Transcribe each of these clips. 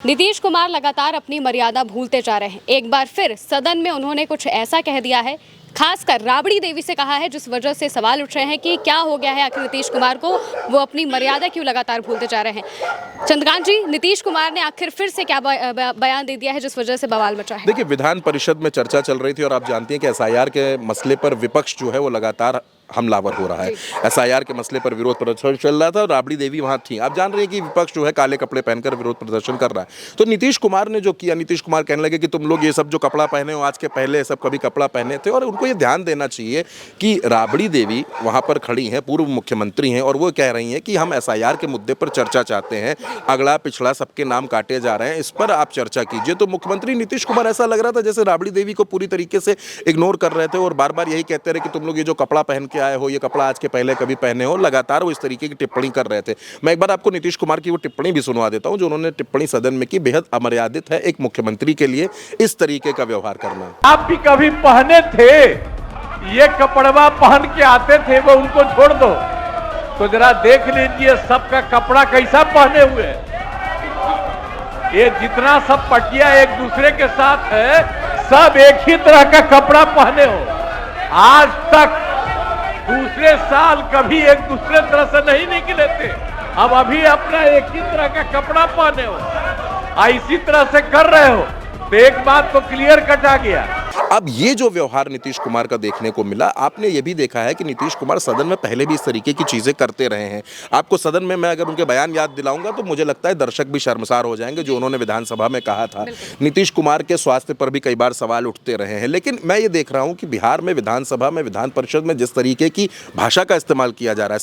नीतीश कुमार लगातार अपनी मर्यादा भूलते जा रहे हैं। एक बार फिर सदन में उन्होंने कुछ ऐसा कह दिया है, खासकर राबड़ी देवी से कहा है, जिस वजह से सवाल उठ रहे हैं कि क्या हो गया है आखिर नीतीश कुमार को, वो अपनी मर्यादा क्यों लगातार भूलते जा रहे हैं। चंद्रकांत जी, नीतीश कुमार ने आखिर फिर से क्या बयान दे दिया है जिस वजह से बवाल मचा है? देखिए, विधान परिषद में चर्चा चल रही थी और आप जानती हैं कि एसआईआर के मसले पर विपक्ष जो है वो लगातार हमलावर हो रहा है। एसआईआर के मसले पर विरोध प्रदर्शन चल रहा था और राबड़ी देवी वहां थी। आप जान रहे हैं कि विपक्ष जो है काले कपड़े पहनकर विरोध प्रदर्शन कर रहा है। तो नीतीश कुमार ने जो किया, नीतीश कुमार कहने लगे कि तुम लोग ये सब जो कपड़ा पहने हो, आज के पहले सब कभी कपड़ा पहने थे। और उनको ये ध्यान देना चाहिए कि राबड़ी देवी वहां पर खड़ी हैं, पूर्व मुख्यमंत्री हैं, और वो कह रही हैं कि हम एसआईआर के मुद्दे पर चर्चा चाहते हैं, अगला पिछड़ा सबके नाम काटे जा रहे हैं, इस पर आप चर्चा कीजिए। तो मुख्यमंत्री नीतीश कुमार ऐसा लग रहा था जैसे राबड़ी देवी को पूरी तरीके से इग्नोर कर रहे थे और बार बार यही कहते रहे कि तुम लोग ये जो कपड़ा पहन के आए हो, ये कपड़ा के पहले कभी पहने हो। लगातार वो इस तरीके की टिप्पणी कर रहे थे। मैं एक बार आपको नीतीश कुमार की वो टिप्पणी भी सुनवा देता हूं जो उन्होंने टिप्पणी सदन में की। बेहद अमर्यादित है एक मुख्यमंत्री के लिए इस तरीके का व्यवहार करना। आप भी कभी पहने थे, ये कपड़वा पहन के आते थे, वो उनको छोड़ दो तो जरा देख लीजिए सबका कपड़ा कैसा पहने हुए है। ये जितना सब पटिया एक दूसरे के साथ है, सब एक ही तरह का कपड़ा पहने हो। आज तक दूसरे साल कभी एक दूसरे तरह से नहीं निकले थे, अब अभी अपना एक ही तरह का कपड़ा पहने हो, इसी तरह से कर रहे हो, तो एक बात तो क्लियर कट आ गया। अब ये जो व्यवहार नीतीश कुमार का देखने को मिला, आपने ये भी देखा है कि नीतीश कुमार सदन में पहले भी इस तरीके की चीजें करते रहे हैं। आपको सदन में मैं अगर उनके बयान याद दिलाऊंगा तो मुझे लगता है दर्शक भी शर्मसार हो जाएंगे जो उन्होंने विधानसभा में कहा था। नीतीश कुमार के स्वास्थ्य पर भी कई बार सवाल उठते रहे हैं। लेकिन मैं ये देख रहा हूं कि बिहार में विधानसभा में, विधान परिषद में जिस तरीके की भाषा का इस्तेमाल किया जा रहा है।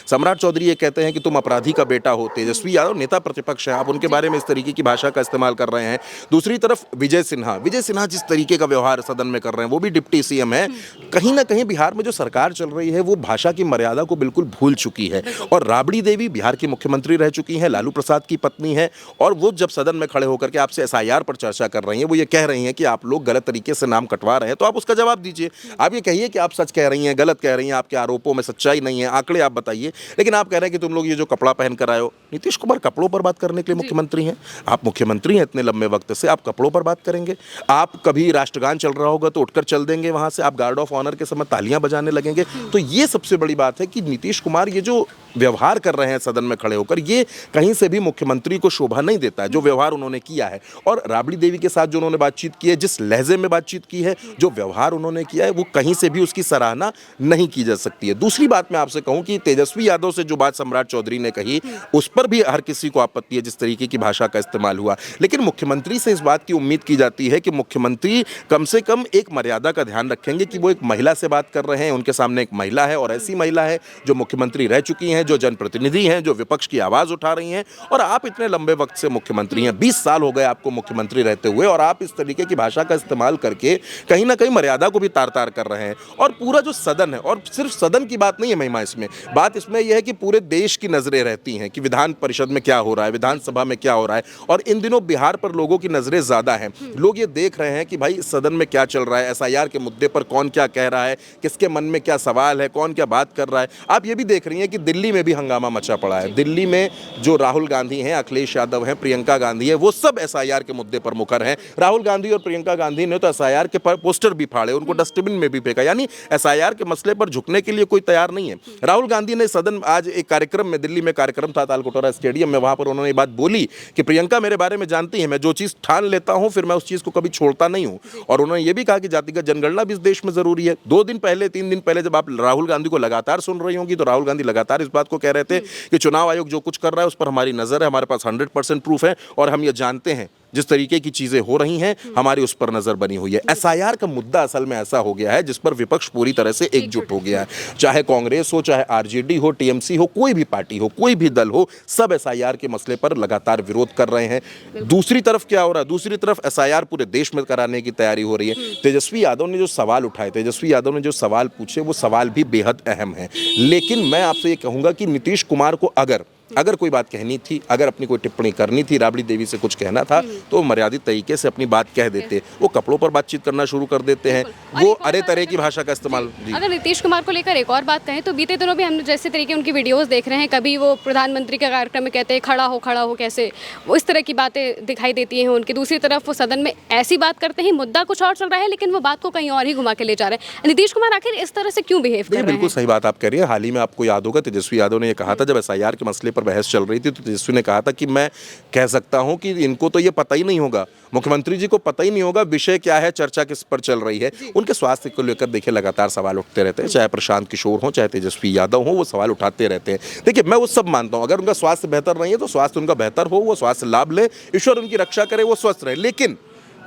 सम्राट चौधरी ये कहते हैं कि तुम अपराधी का बेटा हो। तेजस्वी यादव नेता प्रतिपक्ष है, आप उनके बारे में इस तरीके की भाषा का इस्तेमाल कर रहे हैं। दूसरी तरफ विजय सिन्हा जिस तरीके का व्यवहार सदन में कर रहे हैं, वो भी डिप्टी सीएम है। कहीं ना कहीं बिहार में जो सरकार चल रही है वो भाषा की मर्यादा को बिल्कुल भूल चुकी है। और राबड़ी देवी बिहार की मुख्यमंत्री रह चुकी हैं, लालू प्रसाद की पत्नी है, और वो जब सदन में खड़े होकर के आपसे एसआईआर पर चर्चा कर रही हैं, वो ये कह रही हैं कि आप लोग गलत तरीके से नाम कटवा रहे हैं, तो आप उसका जवाब दीजिए। आप ये कहिए कि आप सच कह रही हैं, गलत कह रही हैं, आपके आरोपों में सच्चाई नहीं है, आंकड़े आप बताइए। लेकिन आप कह रहे हैं कि तुम लोग ये जो कपड़ा पहन कर आए हो। नीतीश कुमार कपड़ों पर बात करने के लिए मुख्यमंत्री हैं? आप मुख्यमंत्री हैं इतने लंबे वक्त से, आप कपड़ों पर बात करेंगे? आप कभी राष्ट्रगान चल रहा होगा तो उठकर चल देंगे वहां से, आप गार्ड ऑफ ऑनर के समय तालियां बजाने लगेंगे? तो ये सबसे बड़ी बात है कि नीतीश कुमार ये जो व्यवहार कर रहे हैं सदन में खड़े होकर, ये कहीं से भी मुख्यमंत्री को शोभा नहीं देता है, जो व्यवहार उन्होंने किया है। और राबड़ी देवी के साथ जो उन्होंने बातचीत की है, जिस लहजे में बातचीत की है, जो व्यवहार उन्होंने किया है, वो कहीं से भी उसकी सराहना नहीं की जा सकती है। दूसरी बात मैं आपसे कहूं कि तेजस्वी यादव से जो बात सम्राट चौधरी ने कही, उस पर भी हर किसी को आपत्ति है, जिस तरीके की भाषा का इस्तेमाल हुआ। लेकिन मुख्यमंत्री से इस बात की उम्मीद की जाती है कि मुख्यमंत्री कम से कम एक मर्यादा का ध्यान रखेंगे कि वो एक महिला से बात कर रहे हैं, उनके सामने एक महिला है, और ऐसी महिला है जो मुख्यमंत्री रह चुकी हैं, जो जनप्रतिनिधि हैं, जो विपक्ष की आवाज उठा रही हैं। और आप इतने लंबे वक्त से मुख्यमंत्री हैं, 20 साल हो गए आपको मुख्यमंत्री रहते हुए, और आप इस तरीके की भाषा का इस्तेमाल करके कहीं ना कहीं मर्यादा को भी तार तार कर रहे हैं। और पूरा जो सदन है, और सिर्फ सदन की बात नहीं है महिमा, इसमें बात इसमें यह है कि पूरे देश की नजरें रहती हैं कि विधान परिषद में क्या हो रहा है, विधानसभा में क्या हो रहा है। और इन दिनों बिहार पर लोगों की नजरें ज्यादा हैं। लोग ये देख रहे हैं कि भाई सदन में क्या चल रहा है, एसआईआर के मुद्दे पर कौन क्या कह रहा है, किसके मन में क्या सवाल है, कौन क्या बात कर रहा है। आप ये भी देख रही हैं कि दिल्ली में भी हंगामा मचा पड़ा है। दिल्ली में जो राहुल गांधी हैं, अखिलेश यादव हैं, प्रियंका गांधी है, वो सब एसआईआर के मुद्दे पर मुखर हैं। राहुल गांधी और प्रियंका गांधी ने तो एसआईआर के पोस्टर भी फाड़े, उनको डस्टबिन में भी फेंका, यानी एसआईआर के मसले पर झुकने के लिए कोई तैयार नहीं है। राहुल गांधी ने सदन आज एक कार्यक्रम में, दिल्ली में कार्यक्रम था तालकटोरा स्टेडियम में, वहां पर उन्होंने ये बात बोली कि प्रियंका मेरे बारे में जानती है, मैं जो चीज ठान लेता हूं फिर मैं उस चीज को कभी छोड़ता नहीं हूं। और उन्होंने ये भी कहा कि जातिगत जनगणना भी इस देश में जरूरी है। 2 दिन पहले, 3 दिन पहले जब आप राहुल गांधी को लगातार सुन रही होंगी तो राहुल गांधी लगातार इस बात को कह रहे थे कि चुनाव आयोग जो कुछ कर रहा है उस पर हमारी नजर है, हमारे पास 100% प्रूफ है, और हम ये जानते हैं जिस तरीके की चीजें हो रही हैं हमारी उस पर नजर बनी हुई है। एसआईआर का मुद्दा असल में ऐसा हो गया है जिस पर विपक्ष पूरी तरह से एकजुट हो गया है। चाहे कांग्रेस हो, चाहे आरजेडी हो, टीएमसी हो, कोई भी पार्टी हो, कोई भी दल हो, सब एसआईआर के मसले पर लगातार विरोध कर रहे हैं। दूसरी तरफ क्या हो रहा है, दूसरी तरफ एसआईआर पूरे देश में कराने की तैयारी हो रही है। तेजस्वी यादव ने जो सवाल उठाए, तेजस्वी यादव ने जो सवाल पूछे, वो सवाल भी बेहद अहम है। लेकिन मैं आपसे ये कहूंगा कि नीतीश कुमार को अगर अगर कोई बात कहनी थी, अगर अपनी कोई टिप्पणी करनी थी, राबड़ी देवी से कुछ कहना था तो मर्यादित तरीके से अपनी बात कह देते। वो कपड़ों पर बातचीत करना शुरू कर देते हैं, वो अरे तरह की भाषा का इस्तेमाल। जी। अगर नीतीश कुमार को लेकर एक और बात कहें तो बीते दिनों भी हम जैसे तरीके उनकी वीडियोस देख रहे हैं, कभी वो प्रधानमंत्री के कार्यक्रम में कहते हैं खड़ा हो कैसे, वो इस तरह की बातें दिखाई देती हैं उनकी। दूसरी तरफ वो सदन में ऐसी बात करते हैं, मुद्दा कुछ और चल रहा है लेकिन वो बात को कहीं और ही घुमा के ले जा रहे हैं। नीतीश कुमार आखिर इस तरह से क्यों बिहेव कर रहे हैं? बिल्कुल सही बात आप कह रही हैं। हाल ही में आपको याद होगा तेजस्वी यादव ने ये कहा था, जब एसआईआर के मसले पर बहस चल रही थी तो तेजस्वी ने कहा था कि मैं कह सकता हूं कि इनको तो ये पता ही नहीं होगा, मुख्यमंत्री जी को पता ही नहीं होगा विषय क्या है, चर्चा किस पर चल रही है। उनके स्वास्थ्य को लेकर देखिए लगातार सवाल उठते रहते हैं, चाहे प्रशांत किशोर हो चाहे तेजस्वी यादव हो, वो सवाल उठाते रहते हैं। देखिए मैं वो सब मानता हूं, अगर उनका स्वास्थ्य बेहतर नहीं है तो स्वास्थ्य उनका बेहतर हो, वो स्वास्थ्य लाभ ले, ईश्वर उनकी रक्षा करे, वो स्वस्थ रहे। लेकिन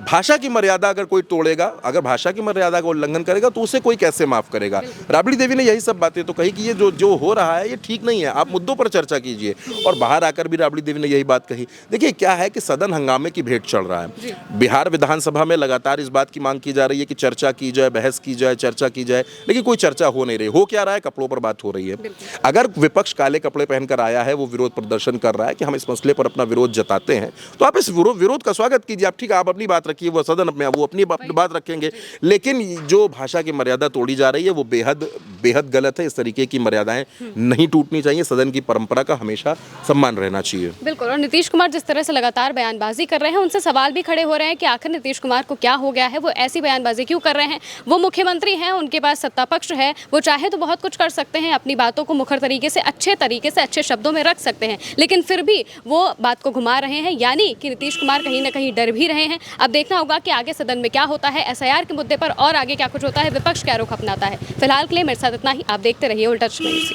भाषा की मर्यादा अगर कोई तोड़ेगा, अगर भाषा की मर्यादा का उल्लंघन करेगा तो उसे कोई कैसे माफ करेगा। राबड़ी देवी ने यही सब बातें तो कही कि ये जो हो रहा है ये ठीक नहीं है, आप मुद्दों पर चर्चा कीजिए। और बाहर आकर भी राबड़ी देवी ने यही बात कही। देखिए क्या है कि सदन हंगामे की भेंट चल रहा है। बिहार विधानसभा में लगातार इस बात की मांग की जा रही है कि चर्चा की जाए, बहस की जाए, चर्चा की जाए, लेकिन कोई चर्चा हो नहीं रही। हो क्या रहा है, कपड़ों पर बात हो रही है। अगर विपक्ष काले कपड़े पहनकर आया है, वो विरोध प्रदर्शन कर रहा है कि हम इस मसले पर अपना विरोध जताते हैं, तो आप इस विरोध का स्वागत कीजिए। आप ठीक है, आप अपनी बात रखिए, वो सदन में वो अपनी बात रखेंगे। लेकिन जो भाषा की मर्यादा तोड़ी जा रही है वो बेहद गलत है। इस तरीके की मर्यादाएं नहीं टूटनी चाहिए। सदन की परंपरा का हमेशा सम्मान रहना चाहिए। बिल्कुल। और नीतीश कुमार जिस तरह से लगातार बयानबाजी कर रहे हैं, उनसे सवाल भी खड़े हो रहे हैं कि आखिर नीतीश कुमार को क्या हो गया है, वो ऐसी बयानबाजी क्यों कर रहे हैं। वो मुख्यमंत्री हैं, उनके पास सत्ता पक्ष है, वो चाहे तो बहुत कुछ कर सकते हैं, अपनी बातों को मुखर तरीके से अच्छे शब्दों में रख सकते हैं, लेकिन फिर भी वो बात को घुमा रहे हैं। यानी कि नीतीश कुमार कहीं ना कहीं डर भी रहे हैं। अब देखना होगा कि आगे सदन में क्या होता है, एसआईआर के मुद्दे पर और आगे क्या कुछ होता है, विपक्ष क्या रुख अपनाता है। फिलहाल के लिए मेरे साथ इतना ही। आप देखते रहिए उल्टा चश्मा न्यूज़।